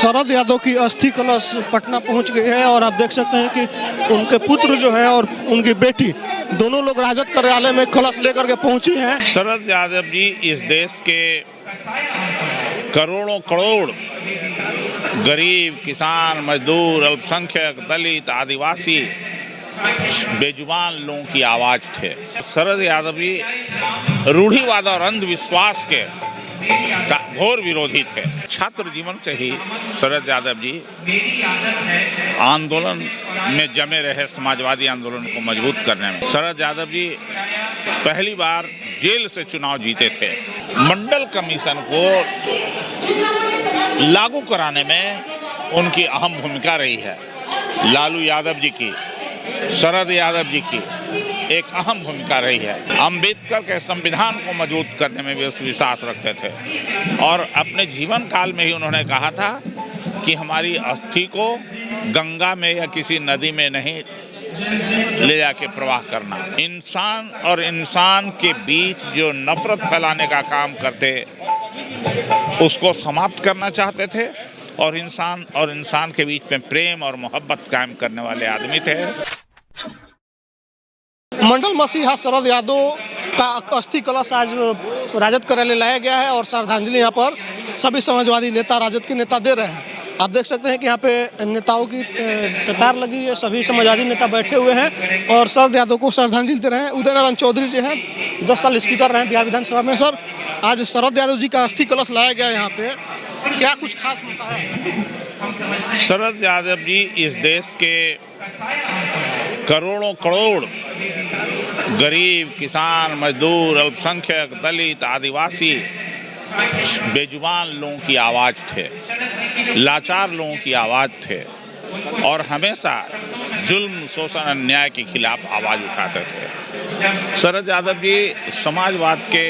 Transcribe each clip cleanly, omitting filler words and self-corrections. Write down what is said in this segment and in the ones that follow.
शरद यादव की अस्थि कलश पटना पहुंच गई है और आप देख सकते हैं कि उनके पुत्र जो है और उनकी बेटी दोनों लोग राजद कार्यालय में कलश लेकर के पहुंची हैं। शरद यादव जी इस देश के करोड़ों करोड़ गरीब, किसान, मजदूर, अल्पसंख्यक, दलित, आदिवासी, बेजुबान लोगों की आवाज थे। शरद यादव जी रूढ़िवाद और अंधविश्वास के घोर विरोधी थे। छात्र जीवन से ही शरद यादव जी आंदोलन में जमे रहे, समाजवादी आंदोलन को मजबूत करने में। शरद यादव जी पहली बार जेल से चुनाव जीते थे। मंडल कमीशन को लागू कराने में उनकी अहम भूमिका रही है। लालू यादव जी की, शरद यादव जी की एक अहम भूमिका रही है। अम्बेडकर के संविधान को मजबूत करने में भी विश्वास रखते थे और अपने जीवन काल में ही उन्होंने कहा था कि हमारी अस्थि को गंगा में या किसी नदी में नहीं ले जाके प्रवाह करना। इंसान और इंसान के बीच जो नफरत फैलाने का काम करते उसको समाप्त करना चाहते थे और इंसान के बीच में प्रेम और मोहब्बत कायम करने वाले आदमी थे। मंडल मसीहा शरद यादव का अस्थि कलश आज राजद कार्यालय लाया गया है और श्रद्धांजलि यहाँ पर सभी समाजवादी नेता, राजद के नेता दे रहे हैं। आप देख सकते हैं कि यहाँ पे नेताओं की कतार लगी है, सभी समाजवादी नेता बैठे हुए हैं और शरद यादव को श्रद्धांजलि दे रहे हैं। उदय नारायण चौधरी जी हैं, 10 साल स्पीकर रहे हैं बिहार विधानसभा में। सर, आज शरद यादव जी का अस्थि कलश लाया गया यहाँ पे, क्या कुछ खास होता है? शरद यादव जी इस देश के करोड़ों करोड़ गरीब, किसान, मजदूर, अल्पसंख्यक, दलित, आदिवासी, बेजुबान लोगों की आवाज थे, लाचार लोगों की आवाज थे और हमेशा जुल्म, शोषण, अन्याय के खिलाफ आवाज उठाते थे। शरद यादव जी समाजवाद के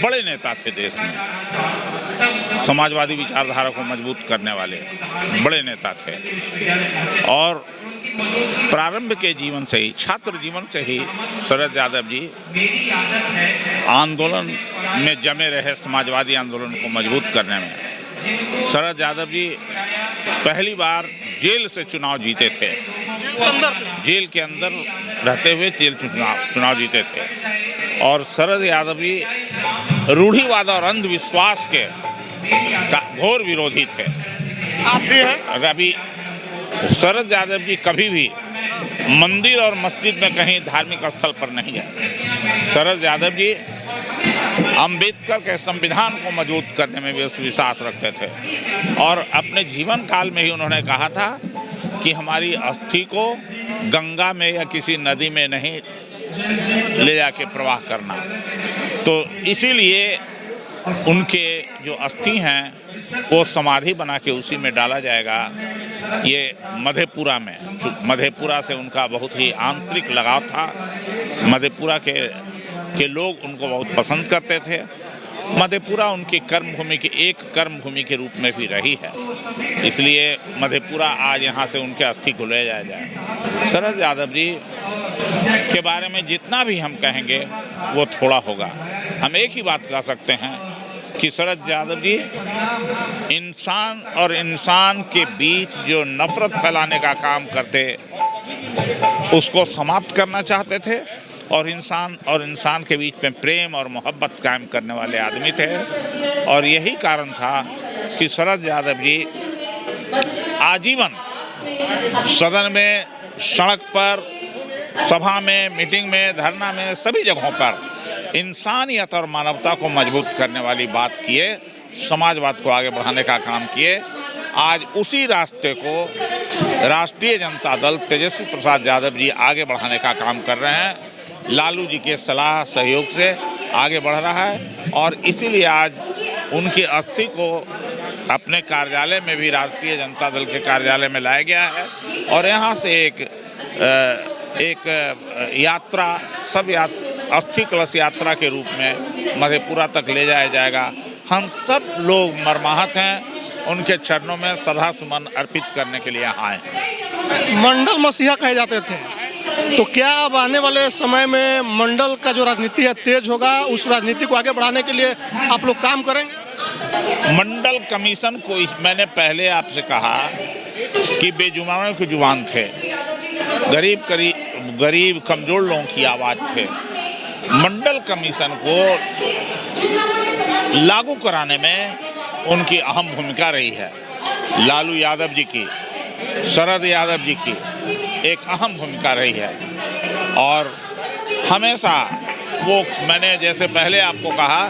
बड़े नेता थे। देश में समाजवादी विचारधारा को मजबूत करने वाले बड़े नेता थे और प्रारंभ के जीवन से ही, छात्र जीवन से ही शरद यादव जी आंदोलन में जमे रहे, समाजवादी आंदोलन को मजबूत करने में। शरद यादव जी पहली बार जेल से चुनाव जीते थे। जेल के अंदर रहते हुए चुनाव जीते थे और शरद यादव जी रूढ़िवाद और अंधविश्वास के घोर विरोधी थे। अभी शरद यादव जी कभी भी मंदिर और मस्जिद में कहीं धार्मिक स्थल पर नहीं गए। शरद यादव जी अम्बेडकर के संविधान को मजबूत करने में भी विश्वास रखते थे और अपने जीवन काल में ही उन्होंने कहा था कि हमारी अस्थि को गंगा में या किसी नदी में नहीं ले जाके प्रवाह करना। तो इसीलिए उनके जो अस्थि हैं वो समाधि बना के उसी में डाला जाएगा। ये मधेपुरा में, मधेपुरा से उनका बहुत ही आंतरिक लगाव था। मधेपुरा के लोग उनको बहुत पसंद करते थे। मधेपुरा उनकी कर्मभूमि की एक कर्मभूमि के रूप में भी रही है, इसलिए मधेपुरा आज यहाँ से उनके अस्थि को ले जाया जाए। शरद यादव जी के बारे में जितना भी हम कहेंगे वो थोड़ा होगा। हम एक ही बात कह सकते हैं कि शरद यादव जी इंसान और इंसान के बीच जो नफरत फैलाने का काम करते उसको समाप्त करना चाहते थे और इंसान के बीच में प्रेम और मोहब्बत कायम करने वाले आदमी थे और यही कारण था कि शरद यादव जी आजीवन सदन में, सड़क पर, सभा में, मीटिंग में, धरना में, सभी जगहों पर इंसानियत और मानवता को मजबूत करने वाली बात किए, समाजवाद को आगे बढ़ाने का काम किए। आज उसी रास्ते को राष्ट्रीय जनता दल तेजस्वी प्रसाद यादव जी आगे बढ़ाने का काम कर रहे हैं। लालू जी के सलाह सहयोग से आगे बढ़ रहा है और इसीलिए आज उनकी अस्थि को अपने कार्यालय में भी, राष्ट्रीय जनता दल के कार्यालय में लाया गया है और यहाँ से एक यात्रा, अस्थि कलश यात्रा के रूप में मधेपुरा तक ले जाया जाएगा। हम सब लोग मर्माहत हैं, उनके चरणों में श्रद्धा सुमन अर्पित करने के लिए आए हैं। मंडल मसीहा कहे जाते थे तो क्या अब आने वाले समय में मंडल का जो राजनीति है तेज होगा, उस राजनीति को आगे बढ़ाने के लिए आप लोग काम करेंगे? मंडल कमीशन को मैंने पहले आपसे कहा कि बेजुबानों के जुबान थे, गरीब कमजोर लोगों की आवाज़ थे। मंडल कमीशन को लागू कराने में उनकी अहम भूमिका रही है। लालू यादव जी की, शरद यादव जी की एक अहम भूमिका रही है और हमेशा वो, मैंने जैसे पहले आपको कहा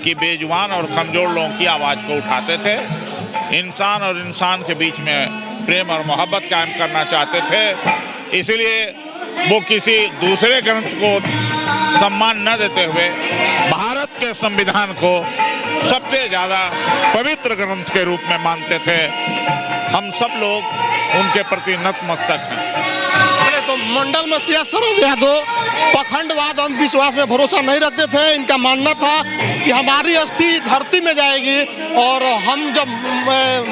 कि बेजुबान और कमज़ोर लोगों की आवाज़ को उठाते थे, इंसान और इंसान के बीच में प्रेम और मोहब्बत कायम करना चाहते थे। इसलिए वो किसी दूसरे ग्रंथ को सम्मान न देते हुए भारत के संविधान को सबसे ज़्यादा पवित्र ग्रंथ के रूप में मानते थे। हम सब लोग उनके प्रति नतमस्तक हैं। तो मंडल में सिया शरद यादव पखंडवाद, अंधविश्वास में भरोसा नहीं रखते थे। इनका मानना था कि हमारी अस्थि धरती में जाएगी और हम जब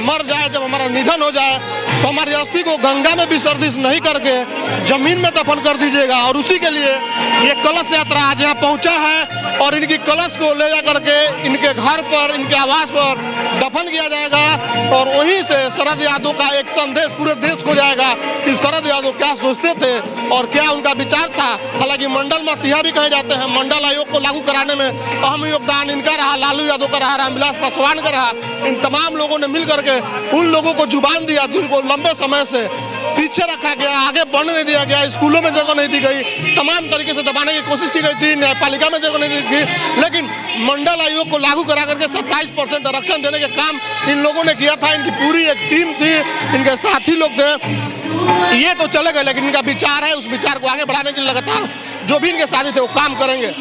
मर जाए, जब हमारा निधन हो जाए, तो हमारी अस्थि को गंगा में विसर्जित नहीं करके जमीन में दफन कर दीजिएगा। और उसी के लिए ये कलश यात्रा आज यहाँ पहुँचा है और इनकी कलश को ले जा करके इनके घर पर, इनके आवास पर दफन किया जाएगा और वहीं से शरद यादव का एक संदेश पूरे देश को जाएगा कि शरद यादव क्या सोचते थे और क्या उनका विचार था। हालांकि मंडल मसीहा भी कहे जाते हैं। मंडल आयोग को लागू कराने में अहम योगदान इनका रहा, लालू यादव का रहा, रामविलास पासवान का रहा। इन तमाम लोगों ने मिल करके उन लोगों को जुबान दिया जिनको लंबे समय से पीछे रखा गया, आगे बढ़ने नहीं दिया गया, स्कूलों में जगह नहीं दी गई, तमाम तरीके से दबाने की कोशिश की गई थी, न्यायपालिका में जगह नहीं दी गई। लेकिन मंडल आयोग को लागू करा करके 27% आरक्षण देने के काम इन लोगों ने किया था। इनकी पूरी एक टीम थी, इनके साथी लोग थे। ये तो चले गए, लेकिन इनका विचार है, उस विचार को आगे बढ़ाने के लिए लगातार जो भी इनके साथी थे वो काम करेंगे।